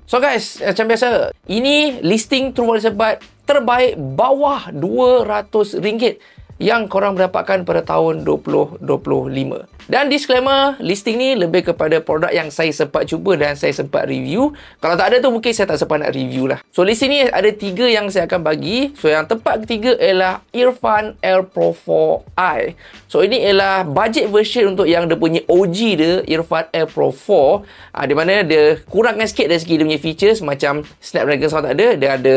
So guys, macam biasa, ini listing True Wireless Earbud terbaik bawah RM200 yang korang mendapatkan pada tahun 2025. Dan disclaimer, listing ni lebih kepada produk yang saya sempat cuba dan saya sempat review. Kalau tak ada tu mungkin saya tak sempat nak review lah. So listing ni ada 3 yang saya akan bagi. So yang tempat ketiga ialah Earfun Air Pro 4i. So ini ialah budget version untuk yang dia punya OG dia, Earfun Air Pro 4. Di mana dia kurangkan sikit dari segi dia punya features, macam Snapdragon sound tak ada. Dia ada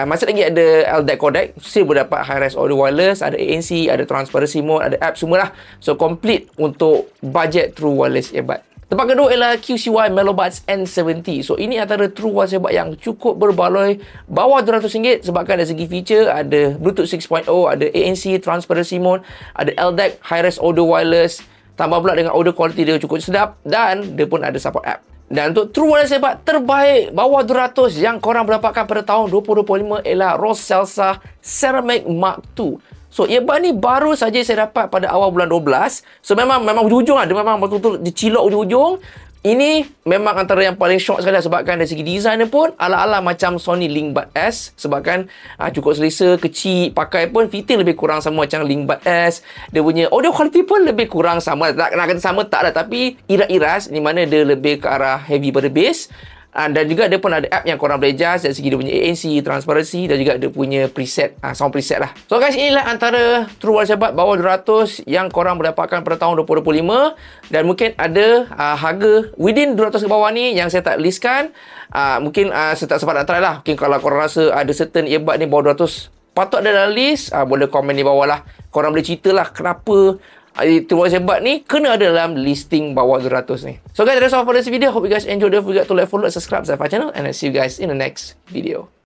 masih lagi ada LDAC codec, still boleh dapat high res audio wireless, ada ANC, ada transparency mode, ada app semua lah. So complete untuk budget True Wireless Earbud. Tempat kedua ialah QCY Melobuds N70. So ini antara True Wireless Earbud yang cukup berbaloi bawah RM200 sebabkan dari segi feature ada Bluetooth 6.0, ada ANC, transparency mode, ada LDAC, high res audio wireless, tambah pula dengan audio quality dia cukup sedap dan dia pun ada support app. Dan untuk True Wireless Earbud terbaik bawah RM200 yang korang mendapatkan pada tahun 2025 ialah Rode Celsa Ceramic Mark II. So earbud ni baru saja saya dapat pada awal bulan 12. So memang ujung-ujung lah. Dia memang betul-betul dicilok ujung-ujung. Ini memang antara yang paling shock sekali sebabkan dari segi design dia pun ala-ala macam Sony LinkBud S. Sebabkan cukup selesa, kecil, pakai pun fitting lebih kurang sama macam LinkBud S. Dia punya audio quality pun lebih kurang sama. Nak kata sama tak lah, tapi iras-iras di mana dia lebih ke arah heavy pada bass. Dan juga dia pun ada app yang korang boleh adjust dari segi dia punya ANC, transparency dan juga dia punya preset, sound preset lah. So guys, inilah antara True Wireless Earbud bawah RM200 yang korang mendapatkan pada tahun 2025. Dan mungkin ada harga within RM200 ke bawah ni yang saya tak listkan. Mungkin saya tak sempat nak try lah. Mungkin kalau korang rasa ada certain earbud ni bawah RM200 patut ada dalam list, boleh komen di bawah lah. Korang boleh cerita lah kenapa True Wireless Earbud ni kena ada dalam listing bawah RM200 ni. So guys, that's all for this video. Hope you guys enjoyed. Don't forget to like, follow, and subscribe to my channel, and I'll see you guys in the next video.